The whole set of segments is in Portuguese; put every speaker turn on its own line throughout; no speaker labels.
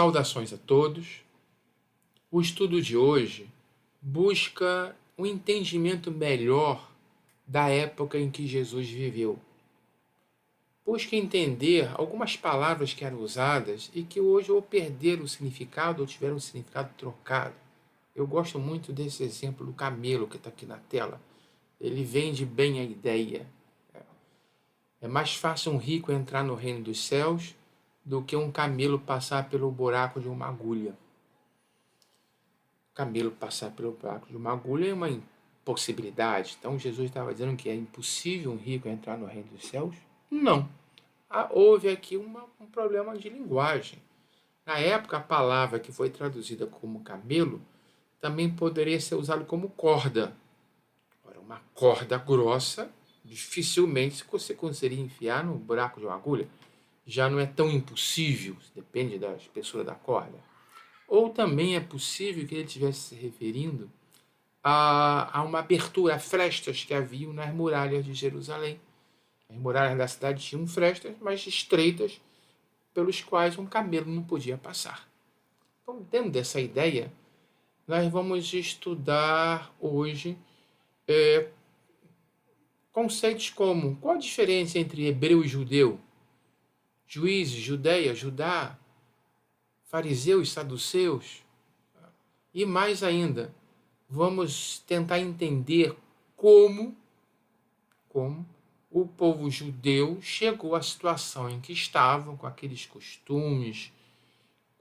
Saudações a todos. O estudo de hoje busca um entendimento melhor da época em que Jesus viveu. Busca entender algumas palavras que eram usadas e que hoje ou perderam o significado ou tiveram o significado trocado. Eu gosto muito desse exemplo do camelo que está aqui na tela. Ele vende bem a ideia. É mais fácil um rico entrar no reino dos céus do que um camelo passar pelo buraco de uma agulha. Camelo passar pelo buraco de uma agulha é uma impossibilidade. Então Jesus estava dizendo que é impossível um rico entrar no reino dos céus? Não. Houve aqui um problema de linguagem. Na época, a palavra que foi traduzida como camelo também poderia ser usada como corda. Ora, uma corda grossa, dificilmente você conseguiria enfiar no buraco de uma agulha. Já não é tão impossível, depende da espessura da corda. Ou também é possível que ele estivesse se referindo a uma abertura, a frestas que haviam nas muralhas de Jerusalém. As muralhas da cidade tinham frestas, mas estreitas, pelos quais um camelo não podia passar. Então, dentro dessa ideia, nós vamos estudar hoje conceitos como qual a diferença entre hebreu e judeu, juízes, Judeia, Judá, fariseus, saduceus, e mais ainda, vamos tentar entender como o povo judeu chegou à situação em que estavam, com aqueles costumes,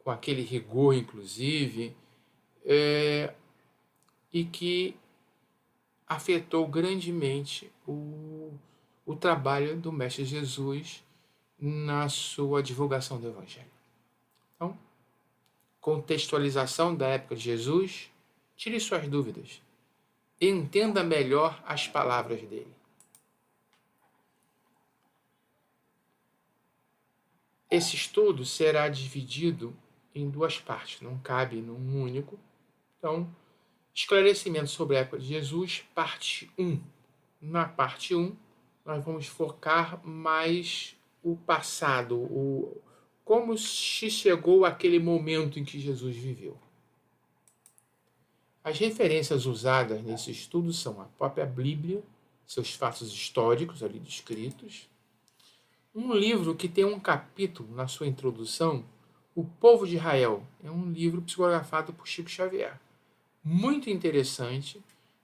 com aquele rigor, inclusive, e que afetou grandemente o trabalho do Mestre Jesus na sua divulgação do Evangelho. Então, contextualização da época de Jesus, tire suas dúvidas. Entenda melhor as palavras dele. Esse estudo será dividido em duas partes, não cabe num único. Então, esclarecimento sobre a época de Jesus, parte 1. Na parte 1, nós vamos focar mais o passado, como se chegou àquele momento em que Jesus viveu. As referências usadas nesse estudo são a própria Bíblia, seus fatos históricos ali descritos, um livro que tem um capítulo na sua introdução, O Povo de Israel. É um livro psicografado por Chico Xavier. Muito interessante,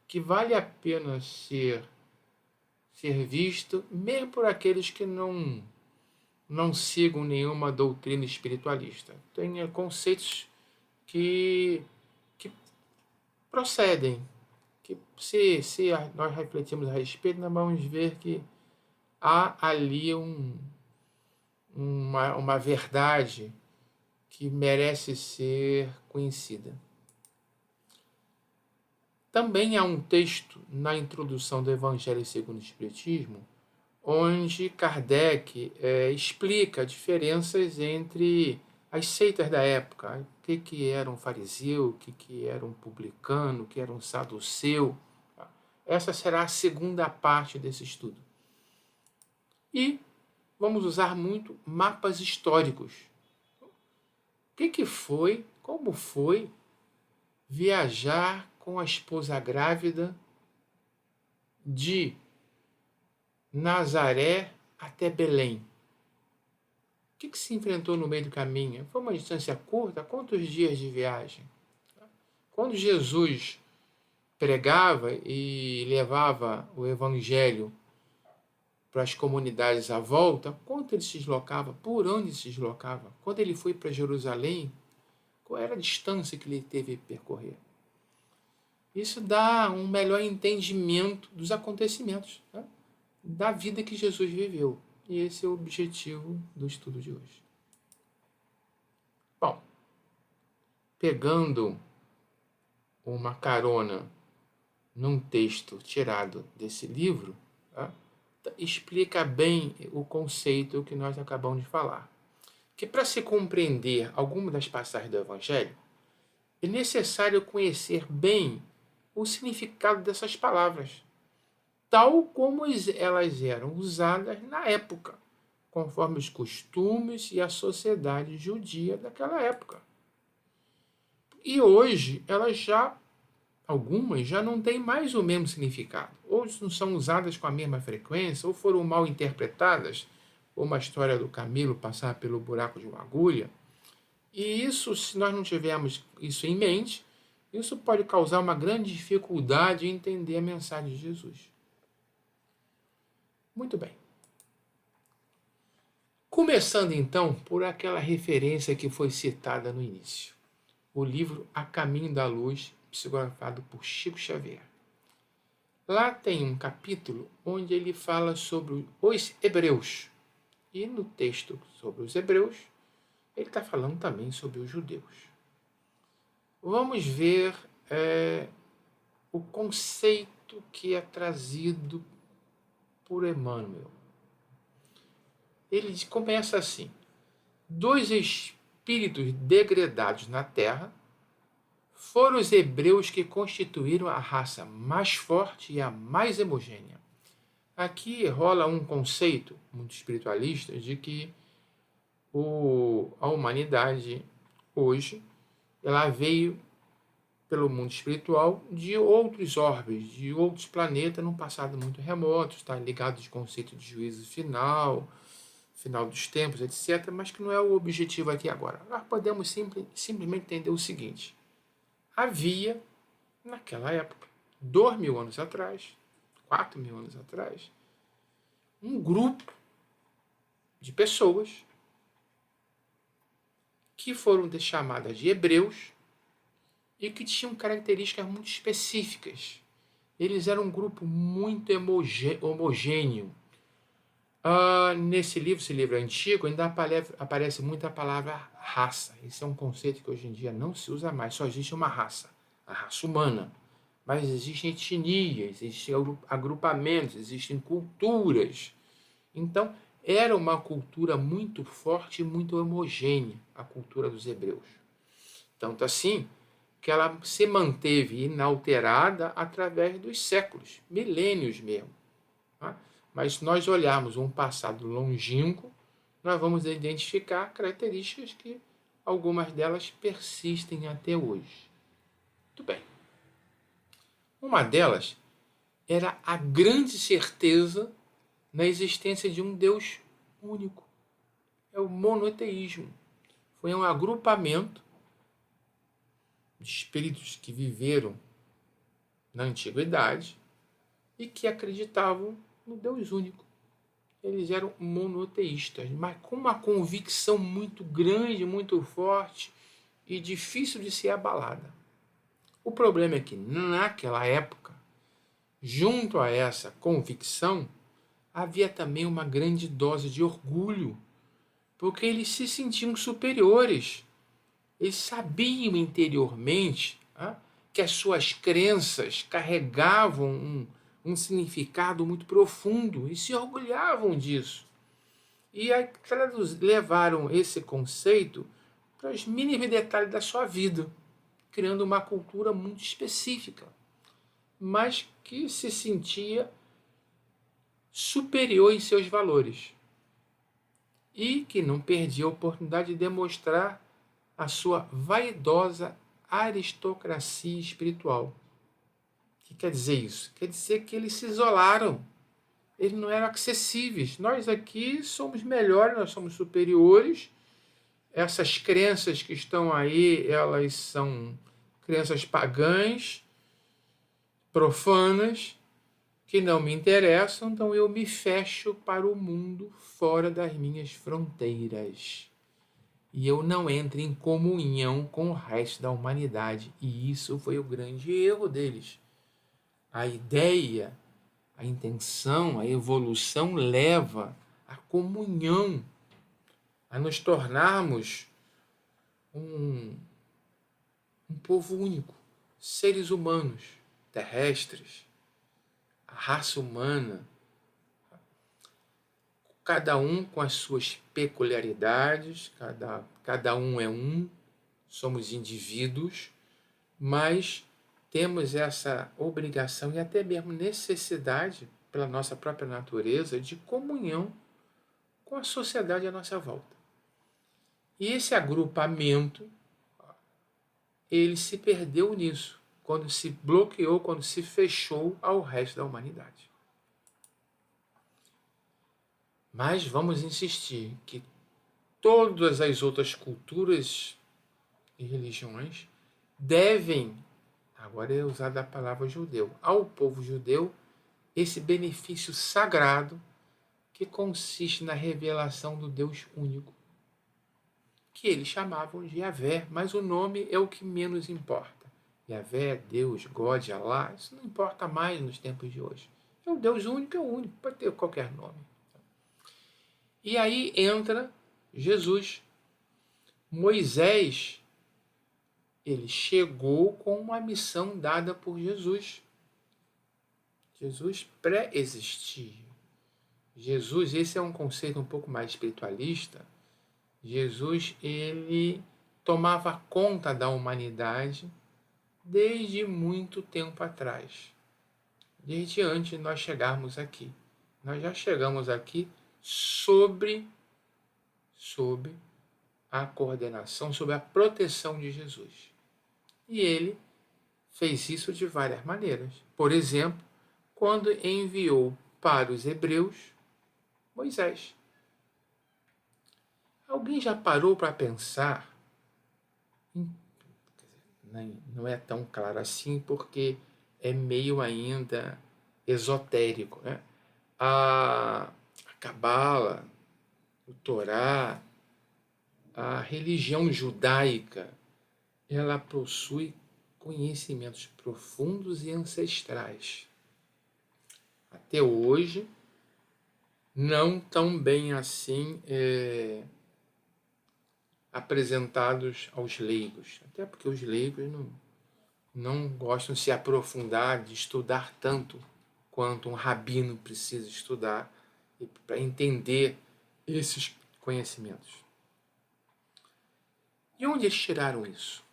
que vale a pena ser visto, mesmo por aqueles que não sigam nenhuma doutrina espiritualista. Tem conceitos que procedem, que se nós refletirmos a respeito, nós vamos ver que há ali uma verdade que merece ser conhecida. Também há um texto na introdução do Evangelho segundo o Espiritismo, onde Kardec explica diferenças entre as seitas da época, o que era um fariseu, o que era um publicano, o que era um saduceu. Essa será a segunda parte desse estudo. E vamos usar muito mapas históricos. Como foi viajar com a esposa grávida de Nazaré até Belém? O que se enfrentou no meio do caminho? Foi uma distância curta? Quantos dias de viagem? Quando Jesus pregava e levava o Evangelho para as comunidades à volta, quanto ele se deslocava? Por onde se deslocava? Quando ele foi para Jerusalém, qual era a distância que ele teve que percorrer? Isso dá um melhor entendimento dos acontecimentos, né? Da vida que Jesus viveu. E esse é o objetivo do estudo de hoje. Bom, pegando uma carona num texto tirado desse livro, tá? Explica bem o conceito que nós acabamos de falar. Que para se compreender alguma das passagens do Evangelho, é necessário conhecer bem o significado dessas palavras, tal como elas eram usadas na época, conforme os costumes e a sociedade judia daquela época. E hoje algumas já não têm mais o mesmo significado. Ou não são usadas com a mesma frequência, ou foram mal interpretadas, como a história do camelo passar pelo buraco de uma agulha. E isso, se nós não tivermos isso em mente, isso pode causar uma grande dificuldade em entender a mensagem de Jesus. Muito bem. Começando então por aquela referência que foi citada no início. O livro A Caminho da Luz, psicografado por Chico Xavier. Lá tem um capítulo onde ele fala sobre os hebreus. E no texto sobre os hebreus, ele está falando também sobre os judeus. Vamos ver o conceito que é trazido por Emmanuel. Ele começa assim: dois espíritos degradados na terra foram os hebreus que constituíram a raça mais forte e a mais homogênea. Aqui rola um conceito muito espiritualista de que a humanidade hoje ela veio pelo mundo espiritual de outros orbes, de outros planetas num passado muito remoto, está ligado ao conceito de juízo final dos tempos, etc., mas que não é o objetivo aqui agora. Nós podemos simplesmente entender o seguinte: havia, naquela época, 2.000 anos atrás, 4.000 anos atrás, um grupo de pessoas que foram chamadas de hebreus e que tinham características muito específicas. Eles eram um grupo muito homogêneo. Nesse livro, esse livro antigo, ainda aparece muito a palavra raça. Esse é um conceito que hoje em dia não se usa mais, só existe uma raça, a raça humana. Mas existem etnias, existem agrupamentos, existem culturas. Então, era uma cultura muito forte e muito homogênea, a cultura dos hebreus. Tanto assim que ela se manteve inalterada através dos séculos, milênios mesmo. Tá? Mas se nós olharmos um passado longínquo, nós vamos identificar características que algumas delas persistem até hoje. Muito bem. Uma delas era a grande certeza na existência de um Deus único. É o monoteísmo. Foi um agrupamento de espíritos que viveram na antiguidade e que acreditavam no Deus único. Eles eram monoteístas, mas com uma convicção muito grande, muito forte e difícil de ser abalada. O problema é que, naquela época, junto a essa convicção, havia também uma grande dose de orgulho, porque eles se sentiam superiores. Eles sabiam interiormente que as suas crenças carregavam um significado muito profundo e se orgulhavam disso. E aí levaram esse conceito para os mínimos detalhes da sua vida, criando uma cultura muito específica, mas que se sentia superior em seus valores e que não perdia a oportunidade de demonstrar a sua vaidosa aristocracia espiritual. O que quer dizer isso? Quer dizer que eles se isolaram. Eles não eram acessíveis. Nós aqui somos melhores, nós somos superiores. Essas crenças que estão aí, elas são crenças pagãs, profanas, que não me interessam, então eu me fecho para o mundo fora das minhas fronteiras. E eu não entro em comunhão com o resto da humanidade. E isso foi o grande erro deles. A ideia, a intenção, a evolução leva à comunhão, a nos tornarmos um povo único, seres humanos, terrestres, a raça humana, cada um com as suas peculiaridades, cada um é um, somos indivíduos, mas temos essa obrigação e até mesmo necessidade, pela nossa própria natureza, de comunhão com a sociedade à nossa volta. E esse agrupamento ele se perdeu nisso, quando se bloqueou, quando se fechou ao resto da humanidade. Mas vamos insistir que todas as outras culturas e religiões devem, agora é usada a palavra judeu, ao povo judeu, esse benefício sagrado que consiste na revelação do Deus único, que eles chamavam de Yahvé, mas o nome é o que menos importa. Yahvé, Deus, God, Allah, isso não importa mais nos tempos de hoje. É o Deus único, é o único, pode ter qualquer nome. E aí entra Jesus. Moisés, ele chegou com uma missão dada por Jesus. Jesus pré-existia. Jesus, esse é um conceito um pouco mais espiritualista. Jesus, ele tomava conta da humanidade desde muito tempo atrás. Desde antes de nós chegarmos aqui. Nós já chegamos aqui sob a coordenação, sob a proteção de Jesus. E ele fez isso de várias maneiras. Por exemplo, quando enviou para os hebreus Moisés. Alguém já parou para pensar? Não é tão claro assim, porque é meio ainda esotérico, né? A Cabala, o Torá, a religião judaica, ela possui conhecimentos profundos e ancestrais. Até hoje, não tão bem assim apresentados aos leigos. Até porque os leigos não gostam de se aprofundar, de estudar tanto quanto um rabino precisa estudar para entender esses conhecimentos. De onde eles tiraram isso?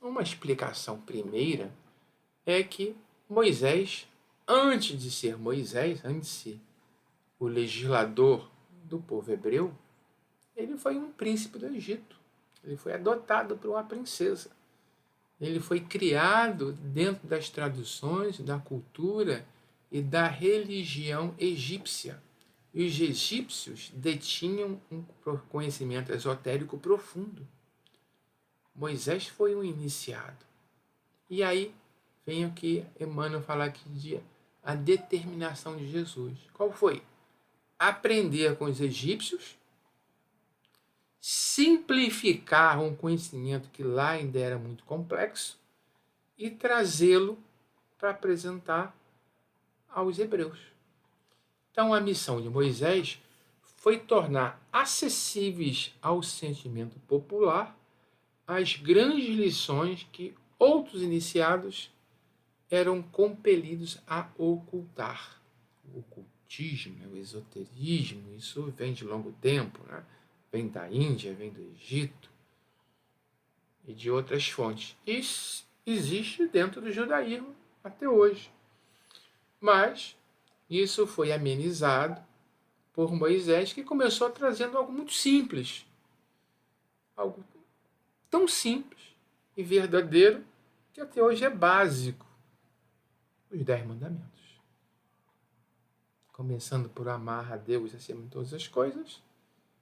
Uma explicação primeira é que Moisés, antes de ser Moisés, antes de ser o legislador do povo hebreu, ele foi um príncipe do Egito. Ele foi adotado por uma princesa. Ele foi criado dentro das tradições, da cultura e da religião egípcia. E os egípcios detinham um conhecimento esotérico profundo. Moisés foi um iniciado. E aí vem o que Emmanuel fala aqui de a determinação de Jesus. Qual foi? Aprender com os egípcios, simplificar um conhecimento que lá ainda era muito complexo e trazê-lo para apresentar aos hebreus. Então, a missão de Moisés foi tornar acessíveis ao sentimento popular as grandes lições que outros iniciados eram compelidos a ocultar. O ocultismo, o esoterismo, isso vem de longo tempo, né? Vem da Índia, vem do Egito e de outras fontes. Isso existe dentro do judaísmo até hoje. Mas isso foi amenizado por Moisés, que começou trazendo algo muito simples. Algo tão simples e verdadeiro que até hoje é básico. Os 10 mandamentos. Começando por amar a Deus acima de todas as coisas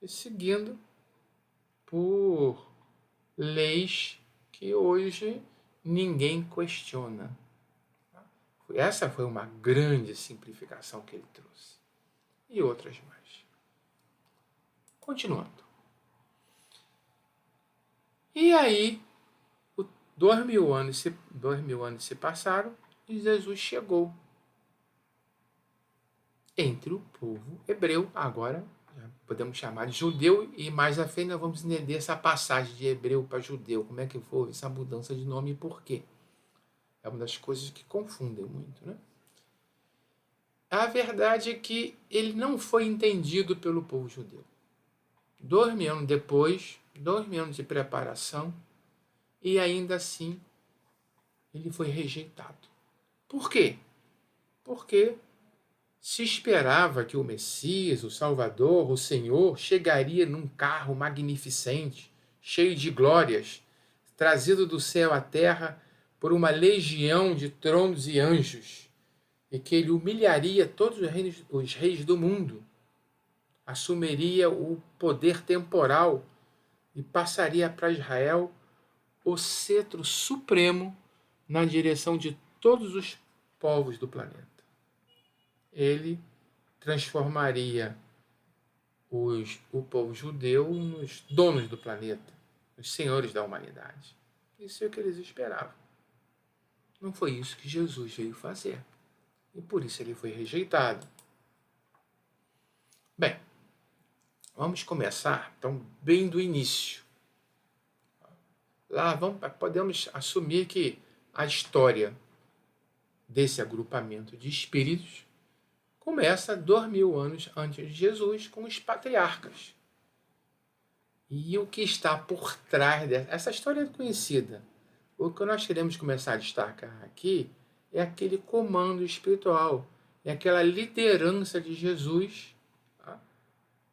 e seguindo por leis que hoje ninguém questiona. Essa foi uma grande simplificação que ele trouxe. E outras mais. Continuando. E aí, 2000 anos se passaram e Jesus chegou entre o povo hebreu, agora já podemos chamar de judeu, e mais à frente nós vamos entender essa passagem de hebreu para judeu, como é que foi essa mudança de nome e por quê. É uma das coisas que confundem muito, né? A verdade é que ele não foi entendido pelo povo judeu. 2000 anos depois, 2000 anos de preparação, e ainda assim ele foi rejeitado. Por quê? Porque se esperava que o Messias, o Salvador, o Senhor, chegaria num carro magnificente, cheio de glórias, trazido do céu à terra por uma legião de tronos e anjos, e que ele humilharia todos os reis do mundo, assumiria o poder temporal e passaria para Israel o cetro supremo na direção de todos os povos do planeta. Ele transformaria o povo judeu nos donos do planeta, os senhores da humanidade. Isso é o que eles esperavam. Não foi isso que Jesus veio fazer. E por isso ele foi rejeitado. Bem, vamos começar, então, bem do início. Lá podemos assumir que a história desse agrupamento de espíritos começa 2000 anos antes de Jesus com os patriarcas. E o que está por trás dessa história é conhecida. O que nós queremos começar a destacar aqui é aquele comando espiritual, é aquela liderança de Jesus, tá,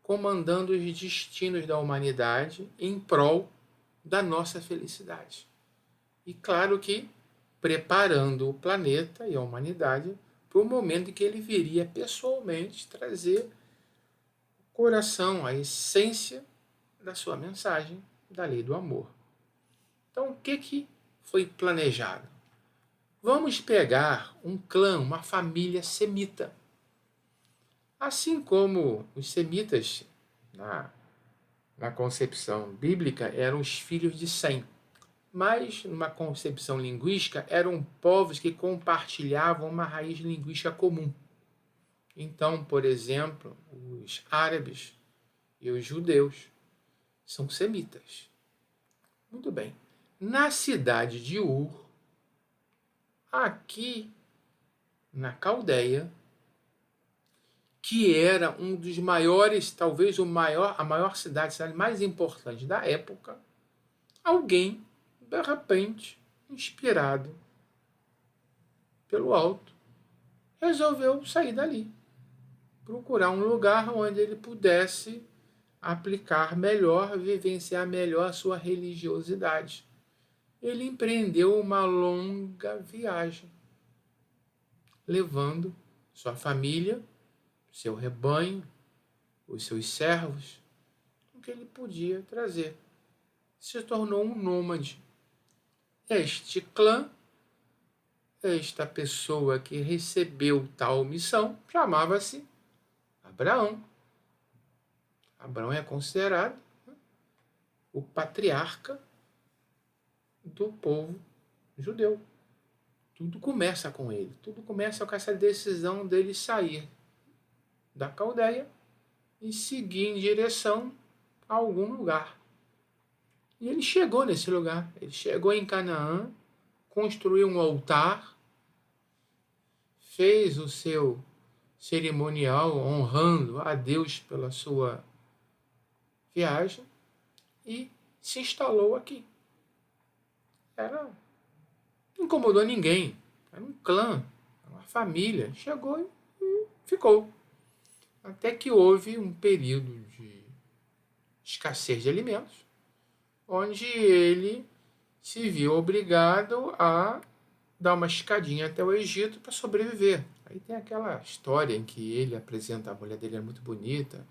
comandando os destinos da humanidade em prol da nossa felicidade. E claro que preparando o planeta e a humanidade para o momento em que ele viria pessoalmente trazer o coração, a essência da sua mensagem da lei do amor. Então, o que foi planejado? Vamos pegar um clã, uma família semita. Assim como os semitas, na concepção bíblica, eram os filhos de Sem. Mas, numa concepção linguística, eram povos que compartilhavam uma raiz linguística comum. Então, por exemplo, os árabes e os judeus são semitas. Muito bem. Na cidade de Ur, aqui na Caldeia, que era um dos maiores, talvez a maior cidade mais importante da época, alguém, de repente, inspirado pelo alto, resolveu sair dali, procurar um lugar onde ele pudesse aplicar melhor, vivenciar melhor a sua religiosidade. Ele empreendeu uma longa viagem, levando sua família, seu rebanho, os seus servos, o que ele podia trazer. Se tornou um nômade. Este clã, esta pessoa que recebeu tal missão, chamava-se Abraão. Abraão é considerado o patriarca do povo judeu. Tudo começa com ele. Tudo começa com essa decisão dele sair da Caldeia e seguir em direção a algum lugar. E ele chegou nesse lugar. Ele chegou em Canaã, construiu um altar, fez o seu cerimonial honrando a Deus pela sua viagem e se instalou aqui. Não incomodou ninguém. Era um clã, uma família. Chegou e ficou. Até que houve um período de escassez de alimentos, onde ele se viu obrigado a dar uma escadinha até o Egito para sobreviver. Aí tem aquela história em que ele apresenta, a mulher dele é muito bonita,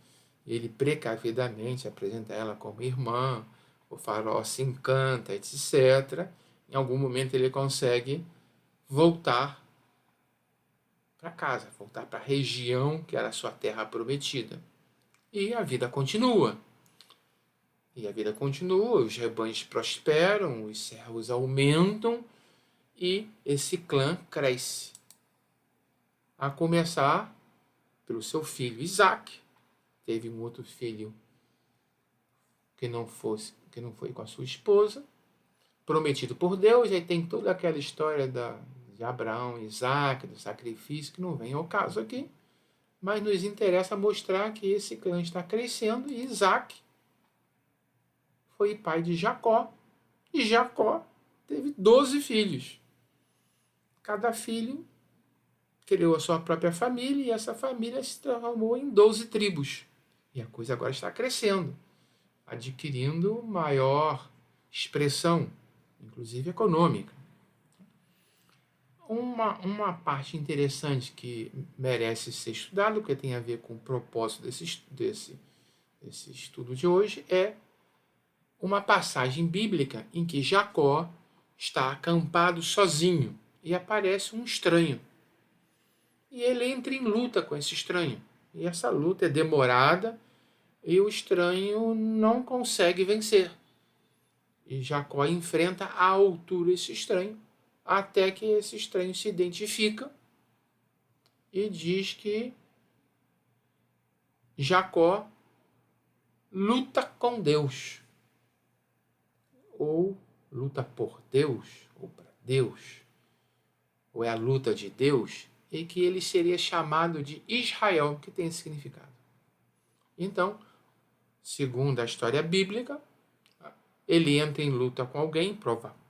ele precavidamente apresenta ela como irmã, o faraó se encanta, etc. Em algum momento ele consegue voltar para casa, voltar para a região que era a sua terra prometida. E a vida continua. Os rebanhos prosperam, os servos aumentam e esse clã cresce. A começar pelo seu filho Isaac. Teve um outro filho que não foi com a sua esposa, prometido por Deus. Aí tem toda aquela história de Abraão, Isaac, do sacrifício, que não vem ao caso aqui. Mas nos interessa mostrar que esse clã está crescendo e Isaac foi pai de Jacó. E Jacó teve 12 filhos. Cada filho criou a sua própria família e essa família se transformou em 12 tribos. E a coisa agora está crescendo, adquirindo maior expressão. inclusive econômica. Uma parte interessante que merece ser estudada, porque tem a ver com o propósito desse estudo de hoje, é uma passagem bíblica em que Jacó está acampado sozinho e aparece um estranho. E ele entra em luta com esse estranho. E essa luta é demorada e o estranho não consegue vencer. E Jacó enfrenta à altura esse estranho, até que esse estranho se identifica e diz que Jacó luta com Deus, ou luta por Deus, ou para Deus, ou é a luta de Deus, e que ele seria chamado de Israel, que tem esse significado. Então, segundo a história bíblica, ele entra em luta com alguém,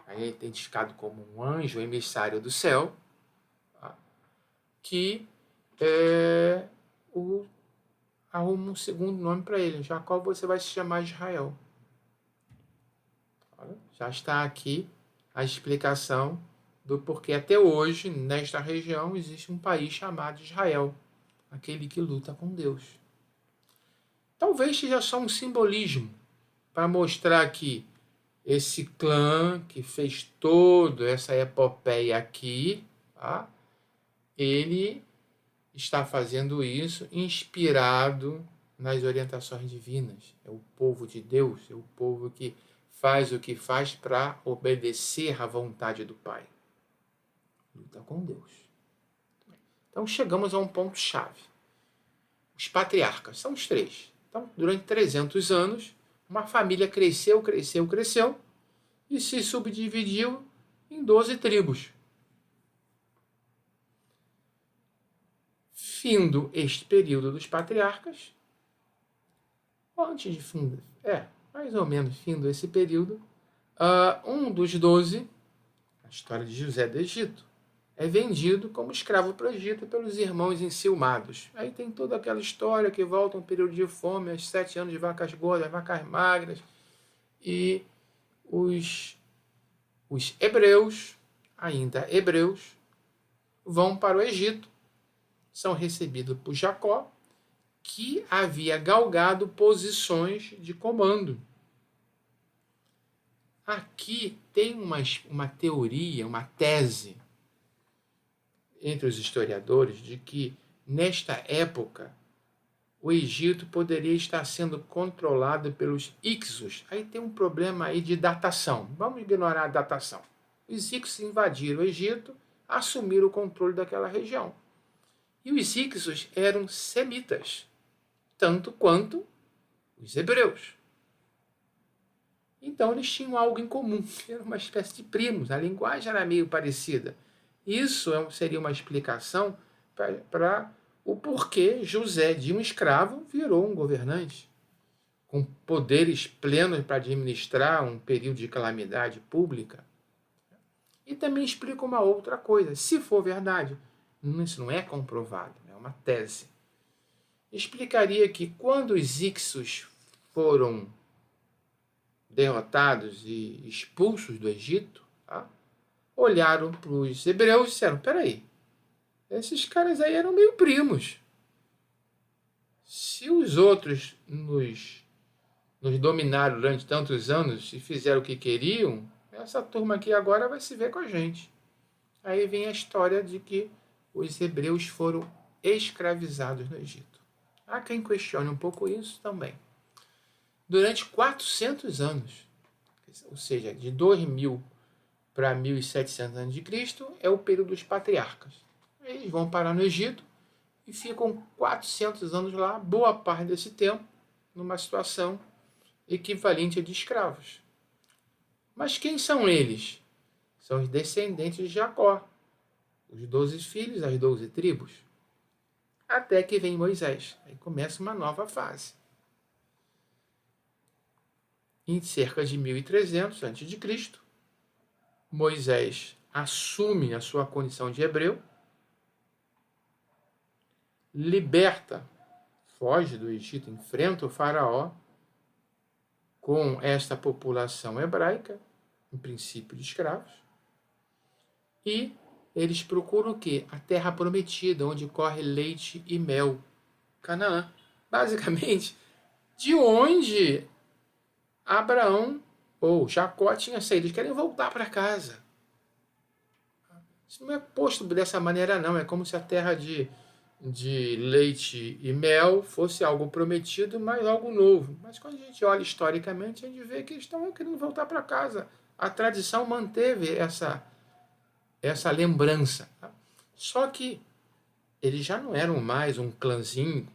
é identificado como um anjo emissário do céu, que arruma um segundo nome para ele. Jacó, você vai se chamar Israel. Já está aqui a explicação do porquê até hoje, nesta região, existe um país chamado Israel, aquele que luta com Deus. Talvez seja só um simbolismo para mostrar que esse clã que fez toda essa epopeia aqui, ele está fazendo isso inspirado nas orientações divinas. É o povo de Deus, é o povo que faz o que faz para obedecer à vontade do Pai. Luta com Deus. Então chegamos a um ponto-chave. Os patriarcas são os três. Então, durante 300 anos, uma família cresceu e se subdividiu em 12 tribos. Findo este período dos patriarcas, mais ou menos findo esse período, um dos 12, a história de José do Egito, é vendido como escravo para o Egito pelos irmãos enciumados. Aí tem toda aquela história que volta um período de fome, aos 7 anos de vacas gordas, vacas magras, e os hebreus, ainda hebreus, vão para o Egito, são recebidos por Jacó, que havia galgado posições de comando. Aqui tem uma teoria, uma tese entre os historiadores de que, nesta época, o Egito poderia estar sendo controlado pelos Ixos. Aí tem um problema aí de datação. Vamos ignorar a datação. Os Ixos invadiram o Egito, assumiram o controle daquela região. E os Ixos eram semitas, tanto quanto os hebreus. Então eles tinham algo em comum, eram uma espécie de primos, a linguagem era meio parecida. Isso seria uma explicação para o porquê José, de um escravo, virou um governante, com poderes plenos para administrar um período de calamidade pública. E também explica uma outra coisa, se for verdade, isso não é comprovado, é uma tese. Explicaria que quando os Ixos foram derrotados e expulsos do Egito, olharam para os hebreus e disseram, peraí, esses caras aí eram meio primos. Se os outros nos dominaram durante tantos anos e fizeram o que queriam, essa turma aqui agora vai se ver com a gente. Aí vem a história de que os hebreus foram escravizados no Egito. Há quem questione um pouco isso também. Durante 400 anos, ou seja, de 2000 para 1700 a.C., é o período dos patriarcas. Eles vão parar no Egito e ficam 400 anos lá, boa parte desse tempo, numa situação equivalente a de escravos. Mas quem são eles? São os descendentes de Jacó, os 12 filhos, as 12 tribos. Até que vem Moisés. Aí começa uma nova fase. Em cerca de 1300 a.C., Moisés assume a sua condição de hebreu, liberta, foge do Egito, enfrenta o faraó com esta população hebraica, em princípio, de escravos. E eles procuram o quê? A terra prometida, onde corre leite e mel. Canaã. Basicamente, de onde Abraão ou Jacó tinha saído. Eles querem voltar para casa. Isso não é posto dessa maneira, não. É como se a terra de leite e mel fosse algo prometido, mas algo novo. Mas quando a gente olha historicamente, a gente vê que eles estão querendo voltar para casa. A tradição manteve essa lembrança. Só que eles já não eram mais um clãzinho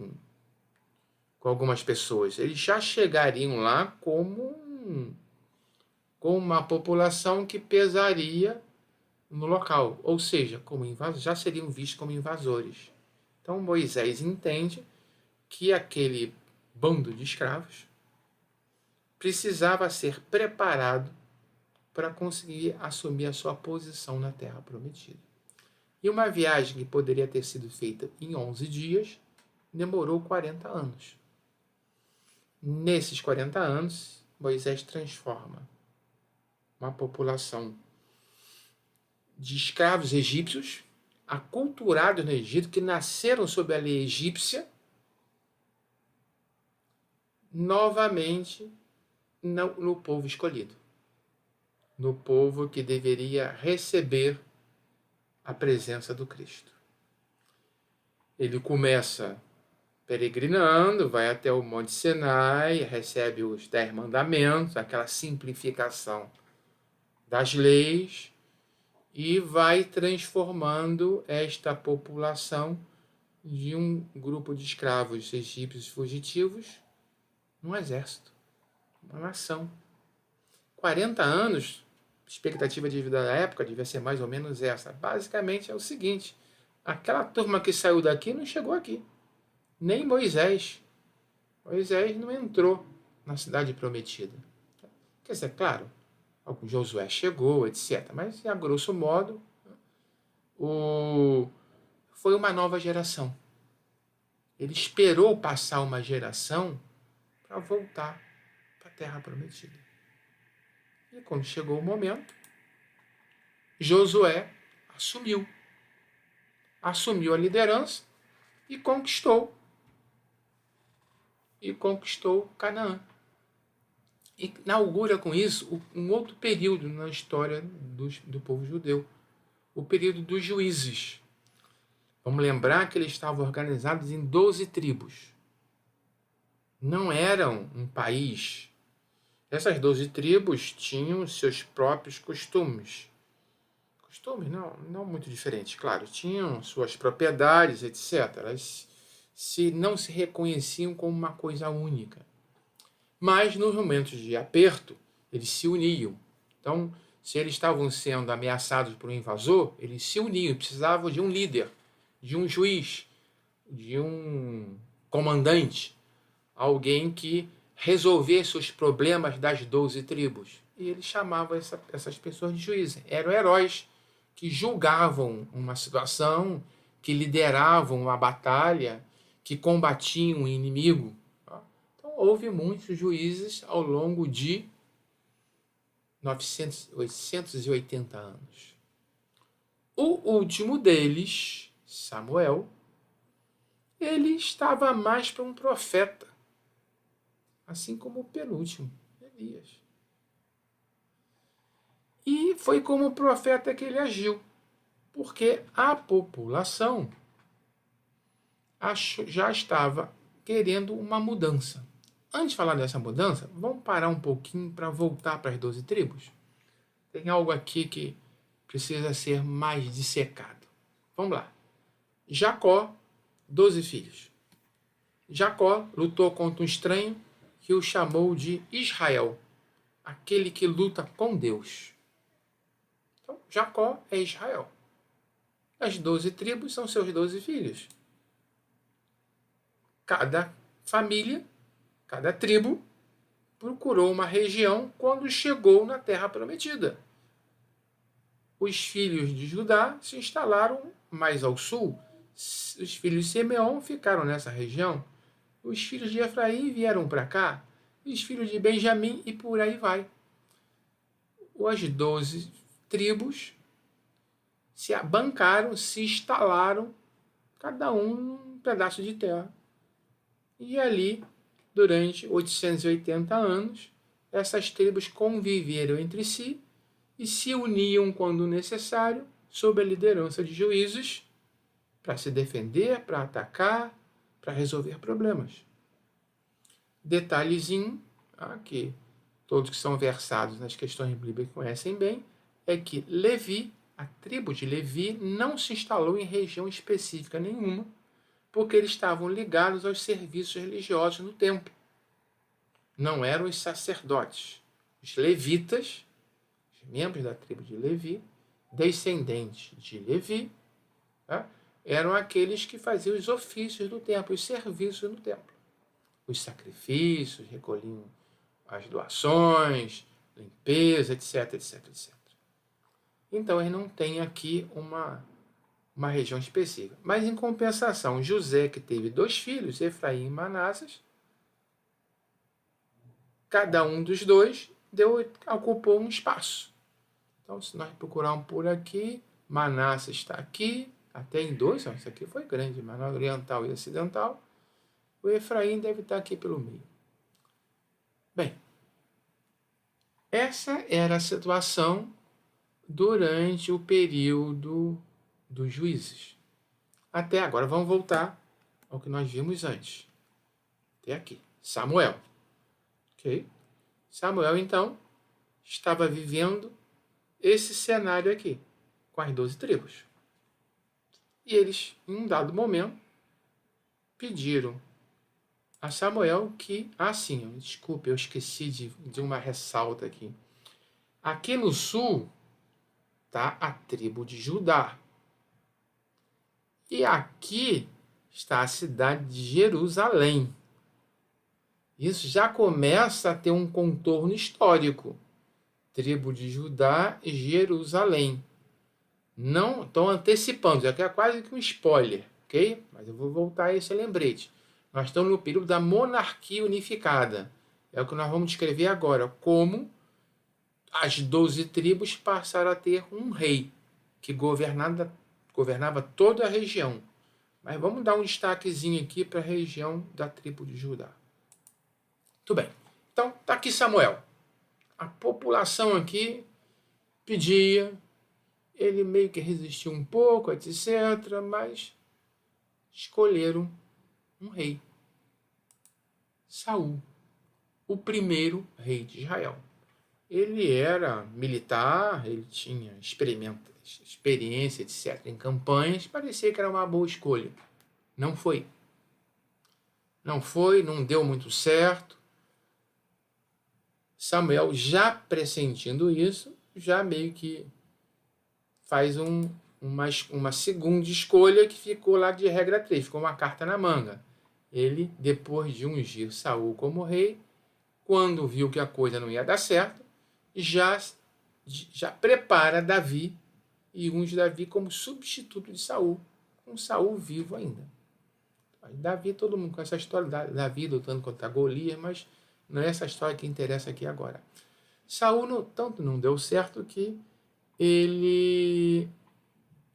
com algumas pessoas. Eles já chegariam lá com uma população que pesaria no local, ou seja, já seriam vistos como invasores. Então Moisés entende que aquele bando de escravos precisava ser preparado para conseguir assumir a sua posição na Terra Prometida. E uma viagem que poderia ter sido feita em 11 dias demorou 40 anos. Nesses 40 anos, Moisés transforma uma população de escravos egípcios, aculturados no Egito, que nasceram sob a lei egípcia, novamente no povo escolhido, no povo que deveria receber a presença do Cristo. Ele começa peregrinando, vai até o Monte Sinai, recebe os 10 mandamentos, aquela simplificação das leis, e vai transformando esta população de um grupo de escravos egípcios fugitivos num exército, uma nação. 40 anos, expectativa de vida da época devia ser mais ou menos essa. Basicamente é o seguinte, aquela turma que saiu daqui não chegou aqui. Nem Moisés. Moisés não entrou na cidade prometida. Quer dizer, claro, Josué chegou, etc. Mas, a grosso modo, foi uma nova geração. Ele esperou passar uma geração para voltar para a Terra Prometida. E quando chegou o momento, Josué assumiu a liderança e conquistou Canaã. E inaugura com isso um outro período na história do povo judeu, o período dos juízes. Vamos lembrar que eles estavam organizados em 12 tribos. Não eram um país. Essas 12 tribos tinham seus próprios costumes. Costumes não muito diferentes, claro. Tinham suas propriedades, etc. Elas não se reconheciam como uma coisa única. Mas nos momentos de aperto, eles se uniam. Então, se eles estavam sendo ameaçados por um invasor, eles se uniam, precisavam de um líder, de um juiz, de um comandante, alguém que resolvesse os problemas das 12 tribos. E eles chamavam essas pessoas de juízes. Eram heróis que julgavam uma situação, que lideravam uma batalha, que combatiam um inimigo. Houve muitos juízes ao longo de 880 anos. O último deles, Samuel, ele estava mais para um profeta, assim como o penúltimo, Elias. E foi como profeta que ele agiu, porque a população já estava querendo uma mudança. Antes de falar dessa mudança, vamos parar um pouquinho para voltar para as 12 tribos? Tem algo aqui que precisa ser mais dissecado. Vamos lá. Jacó, 12 filhos. Jacó lutou contra um estranho que o chamou de Israel, aquele que luta com Deus. Então, Jacó é Israel. As 12 tribos são seus 12 filhos. Cada família, cada tribo, procurou uma região quando chegou na Terra Prometida. Os filhos de Judá se instalaram mais ao sul. Os filhos de Simeão ficaram nessa região. Os filhos de Efraim vieram para cá. Os filhos de Benjamim e por aí vai. as 12 tribos se bancaram, se instalaram, cada um num pedaço de terra. E ali, durante 880 anos, essas tribos conviveram entre si e se uniam quando necessário, sob a liderança de juízes, para se defender, para atacar, para resolver problemas. Detalhezinho, que todos que são versados nas questões bíblicas conhecem bem, é que Levi, a tribo de Levi, não se instalou em região específica nenhuma, porque eles estavam ligados aos serviços religiosos no templo. Não eram os sacerdotes. Os levitas, os membros da tribo de Levi, descendentes de Levi, tá? Eram aqueles que faziam os ofícios do templo, os serviços no templo. Os sacrifícios, recolhiam as doações, limpeza, etc, etc, etc. Então, ele não tem aqui uma região específica. Mas, em compensação, José, que teve 2 filhos, Efraim e Manassés, cada um dos 2 ocupou um espaço. Então, se nós procurarmos por aqui, Manassés está aqui, até em 2, isso aqui foi grande, Manassés oriental e ocidental. O Efraim deve estar aqui pelo meio. Bem, essa era a situação durante o período dos juízes. Até agora, vamos voltar ao que nós vimos antes. Até aqui, Samuel. Ok? Samuel, então, estava vivendo esse cenário aqui, com as 12 tribos. E eles, em um dado momento, pediram a Samuel que... sim, desculpe, eu esqueci de uma ressalta aqui. Aqui no sul está a tribo de Judá. E aqui está a cidade de Jerusalém. Isso já começa a ter um contorno histórico. Tribo de Judá e Jerusalém. Não estou antecipando, já que é quase que um spoiler, ok? Mas eu vou voltar a esse lembrete. Nós estamos no período da monarquia unificada. É o que nós vamos descrever agora, como as 12 tribos passaram a ter um rei que governava toda a região. Mas vamos dar um destaquezinho aqui para a região da tribo de Judá. Tudo bem. Então, está aqui Samuel. A população aqui pedia, ele meio que resistiu um pouco, etc., mas escolheram um rei. Saul, o primeiro rei de Israel. Ele era militar, ele tinha experiência, etc., em campanhas, parecia que era uma boa escolha. Não foi. Não deu muito certo. Samuel, já pressentindo isso, já meio que faz uma segunda escolha que ficou lá de regra 3, ficou uma carta na manga. Ele, depois de ungir Saul como rei, quando viu que a coisa não ia dar certo, já prepara Davi e unge Davi como substituto de Saul, com Saul vivo ainda. Davi, todo mundo com essa história, Davi lutando contra Golias, mas não é essa história que interessa aqui agora. Saul tanto não deu certo que ele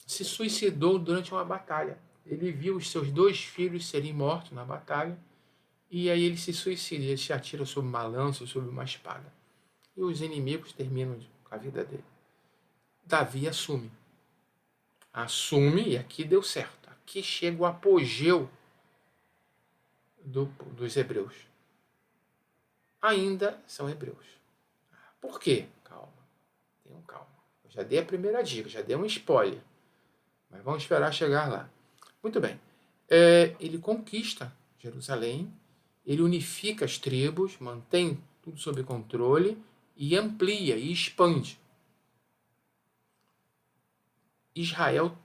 se suicidou durante uma batalha. Ele viu os seus 2 filhos serem mortos na batalha e aí ele se suicida, ele se atira sobre uma lança, sobre uma espada. E os inimigos terminam com a vida dele. Davi assume, e aqui deu certo. Aqui chega o apogeu dos hebreus. Ainda são hebreus. Por quê? Calma. Tenham calma. Eu já dei a primeira dica, já dei um spoiler. Mas vamos esperar chegar lá. Muito bem. Ele conquista Jerusalém, ele unifica as tribos, mantém tudo sob controle e amplia e expande. Israel. O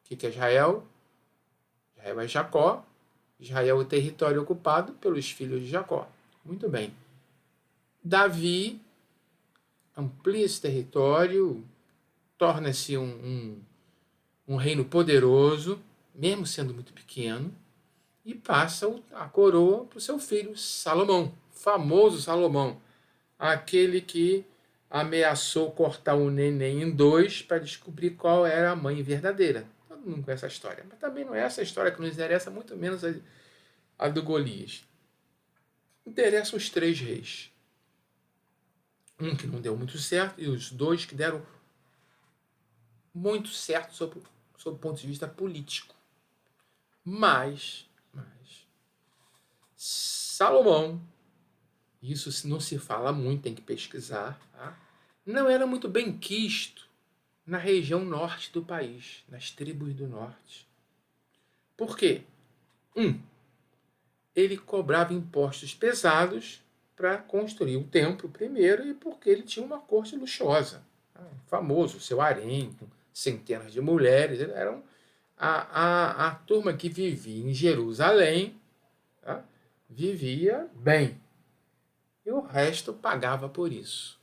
que é Israel? Israel é Jacó. Israel é o território ocupado pelos filhos de Jacó. Muito bem. Davi amplia esse território, torna-se um reino poderoso, mesmo sendo muito pequeno, e passa a coroa para o seu filho Salomão, famoso Salomão. aquele que ameaçou cortar o neném em dois para descobrir qual era a mãe verdadeira. Todo mundo conhece essa história, mas também não é essa história que nos interessa, muito menos a do Golias. Interessam os 3 reis. Um que não deu muito certo e os 2 que deram muito certo sob o ponto de vista político. Mas Salomão, isso não se fala muito, tem que pesquisar, tá? Não era muito bem quisto na região norte do país, nas tribos do norte. Por quê? Ele cobrava impostos pesados para construir o templo primeiro e porque ele tinha uma corte luxuosa. Famoso, seu harém, com centenas de mulheres. Eram a turma que vivia em Jerusalém, tá? Vivia bem. E o resto pagava por isso.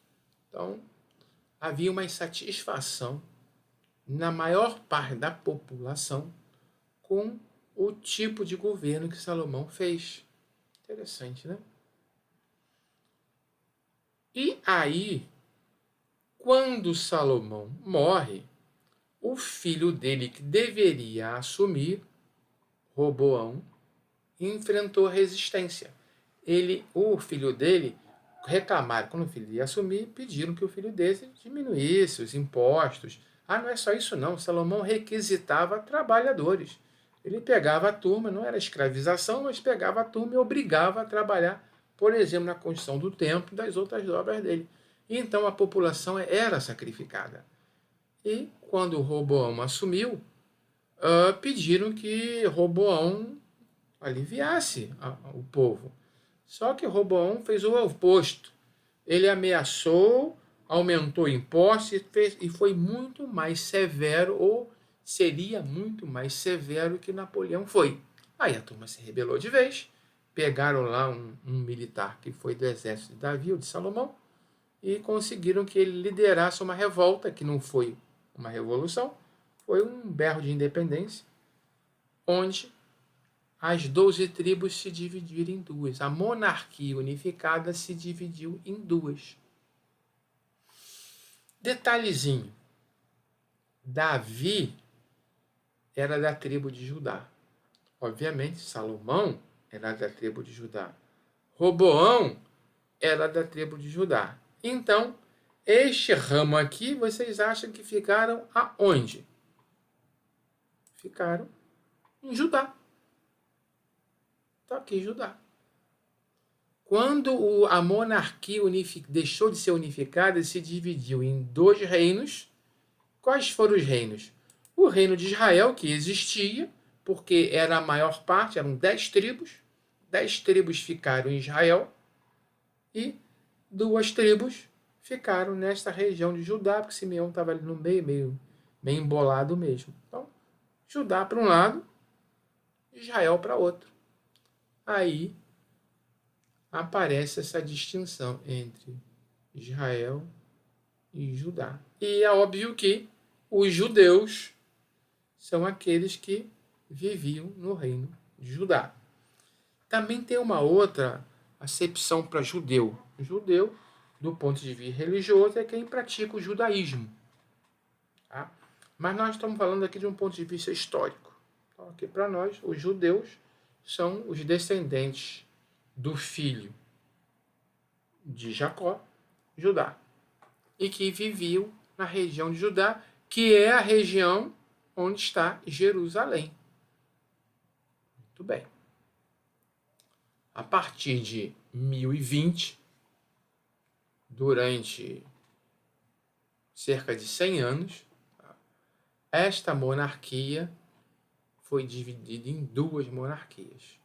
Então, havia uma insatisfação na maior parte da população com o tipo de governo que Salomão fez. Interessante, né? E aí, quando Salomão morre, o filho dele que deveria assumir, Roboão, enfrentou resistência. O filho dele reclamaram, quando o filho ia assumir, pediram que o filho dele diminuísse os impostos. Não é só isso não, Salomão requisitava trabalhadores. Ele pegava a turma, não era escravização, mas pegava a turma e obrigava a trabalhar, por exemplo, na construção do templo e das outras obras dele. E então a população era sacrificada. E quando Roboão assumiu, pediram que Roboão aliviasse o povo. Só que Roboão fez o oposto. Ele ameaçou, aumentou impostos e foi muito mais severo, ou seria muito mais severo que Napoleão foi. Aí a turma se rebelou de vez, pegaram lá um militar que foi do exército de Davi ou de Salomão e conseguiram que ele liderasse uma revolta, que não foi uma revolução, foi um berro de independência, onde as 12 tribos se dividiram em duas. A monarquia unificada se dividiu em duas. Detalhezinho. Davi era da tribo de Judá. Obviamente, Salomão era da tribo de Judá. Roboão era da tribo de Judá. Então, este ramo aqui, vocês acham que ficaram aonde? Ficaram em Judá. Está aqui Judá. Quando a monarquia deixou de ser unificada e se dividiu em 2 reinos, quais foram os reinos? O reino de Israel, que existia, porque era a maior parte, eram 10 tribos. 10 tribos ficaram em Israel e 2 tribos ficaram nesta região de Judá, porque Simeão estava ali no meio embolado mesmo. Então, Judá para um lado, Israel para outro. Aí aparece essa distinção entre Israel e Judá. E é óbvio que os judeus são aqueles que viviam no reino de Judá. Também tem uma outra acepção para judeu. Judeu, do ponto de vista religioso, é quem pratica o judaísmo. Tá? Mas nós estamos falando aqui de um ponto de vista histórico. Então, aqui para nós, os judeus são os descendentes do filho de Jacó, Judá, e que viviam na região de Judá, que é a região onde está Jerusalém. Muito bem. A partir de 1020, durante cerca de 100 anos, esta monarquia foi dividida em 2 monarquias.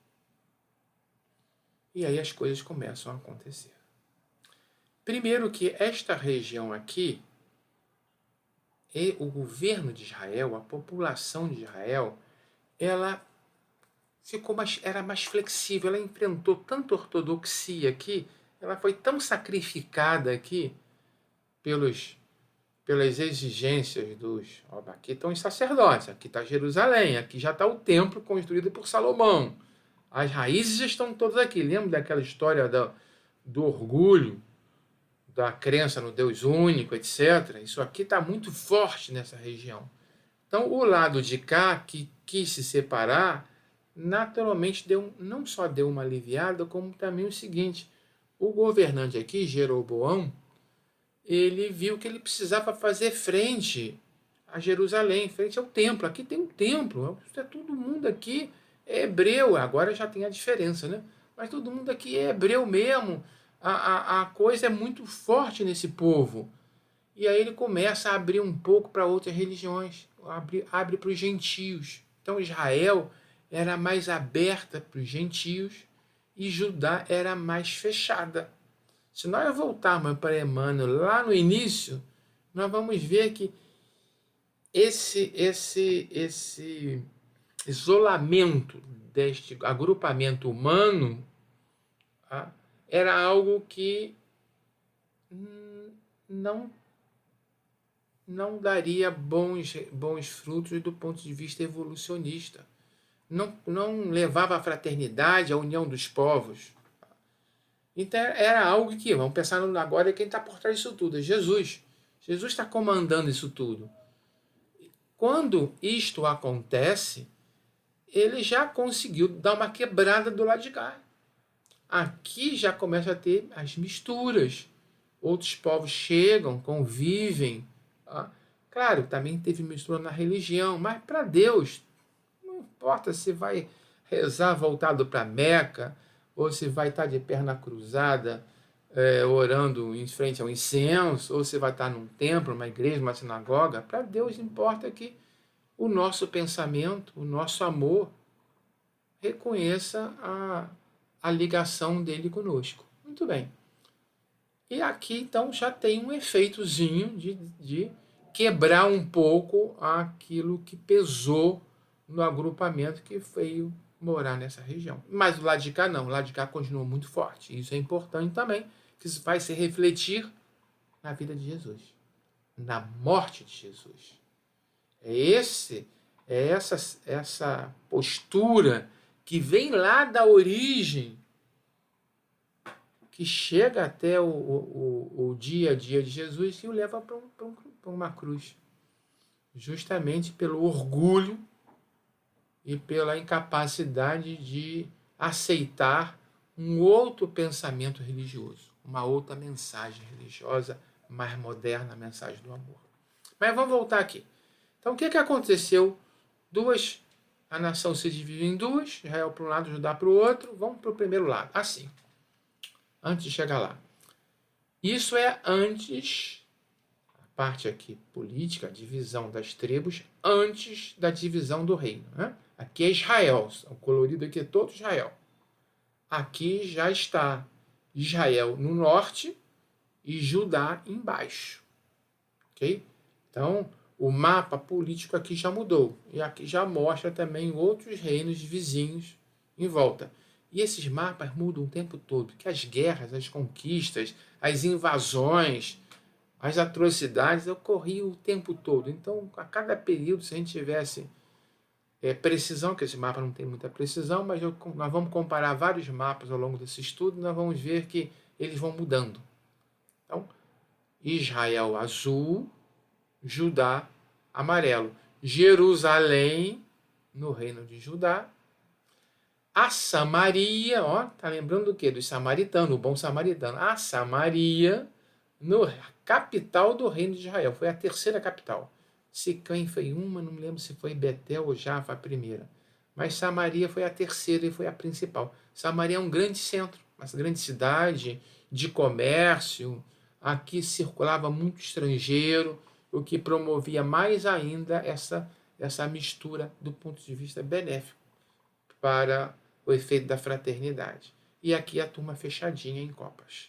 E aí as coisas começam a acontecer. Primeiro que esta região aqui, o governo de Israel, a população de Israel, ela era mais flexível, ela enfrentou tanta ortodoxia aqui, ela foi tão sacrificada aqui pelas exigências dos... Aqui estão os sacerdotes, aqui está Jerusalém, aqui já está o templo construído por Salomão. As raízes estão todas aqui. Lembra daquela história do orgulho da crença no Deus único, etc., isso aqui está muito forte nessa região. Então, o lado de cá, que quis se separar, naturalmente não só deu uma aliviada, como também o seguinte: o governante aqui, Jeroboão, ele viu que ele precisava fazer frente a Jerusalém, frente ao templo. Aqui tem um templo, todo mundo aqui é hebreu, agora já tem a diferença, né? Mas todo mundo aqui é hebreu mesmo, a coisa é muito forte nesse povo. E aí ele começa a abrir um pouco para outras religiões, abre para os gentios. Então Israel era mais aberta para os gentios e Judá era mais fechada. Se nós voltarmos para Emmanuel lá no início, nós vamos ver que esse isolamento deste agrupamento humano era algo que não daria bons frutos do ponto de vista evolucionista. Não levava à fraternidade, à união dos povos. Então era algo que, vamos pensar agora, quem está por trás disso tudo? É Jesus. Jesus está comandando isso tudo. Quando isto acontece, ele já conseguiu dar uma quebrada do lado de cá. Aqui já começa a ter as misturas. Outros povos chegam, convivem. Claro, também teve mistura na religião, mas para Deus, não importa se vai rezar voltado para Meca, ou se vai estar de perna cruzada, orando em frente ao incenso, ou se vai estar num templo, uma igreja, uma sinagoga. Para Deus importa que o nosso pensamento, o nosso amor, reconheça a ligação dele conosco. Muito bem. E aqui, então, já tem um efeitozinho de quebrar um pouco aquilo que pesou no agrupamento que veio morar nessa região. Mas o lado de cá não, o lado de cá continua muito forte. Isso é importante também, que isso vai se refletir na vida de Jesus, na morte de Jesus. É essa postura que vem lá da origem, que chega até o dia a dia de Jesus e o leva para uma cruz. Justamente pelo orgulho e pela incapacidade de aceitar um outro pensamento religioso, uma outra mensagem religiosa mais moderna, a mensagem do amor. Mas vamos voltar aqui. Então, o que aconteceu? A nação se dividiu em duas, Israel para um lado, Judá para o outro. Vamos para o primeiro lado. Assim, antes de chegar lá. Isso é antes, a parte aqui política, a divisão das tribos, antes da divisão do reino. Né? Aqui é Israel, o colorido aqui é todo Israel. Aqui já está Israel no norte e Judá embaixo. Ok? Então, o mapa político aqui já mudou. E aqui já mostra também outros reinos vizinhos em volta. E esses mapas mudam o tempo todo, porque as guerras, as conquistas, as invasões, as atrocidades ocorriam o tempo todo. Então, a cada período, se a gente tivesse precisão, que esse mapa não tem muita precisão, mas nós vamos comparar vários mapas ao longo desse estudo, nós vamos ver que eles vão mudando. Então, Israel azul, Judá amarelo. Jerusalém, no reino de Judá. A Samaria, tá lembrando do quê? Dos samaritanos, o bom samaritano. A Samaria, capital do reino de Israel. Foi a terceira capital. Siquém foi uma, não me lembro se foi Betel ou Jaffa a primeira. Mas Samaria foi a terceira e foi a principal. Samaria é um grande centro, uma grande cidade de comércio. Aqui circulava muito estrangeiro, o que promovia mais ainda essa mistura do ponto de vista benéfico para o efeito da fraternidade. E aqui a turma fechadinha em copas.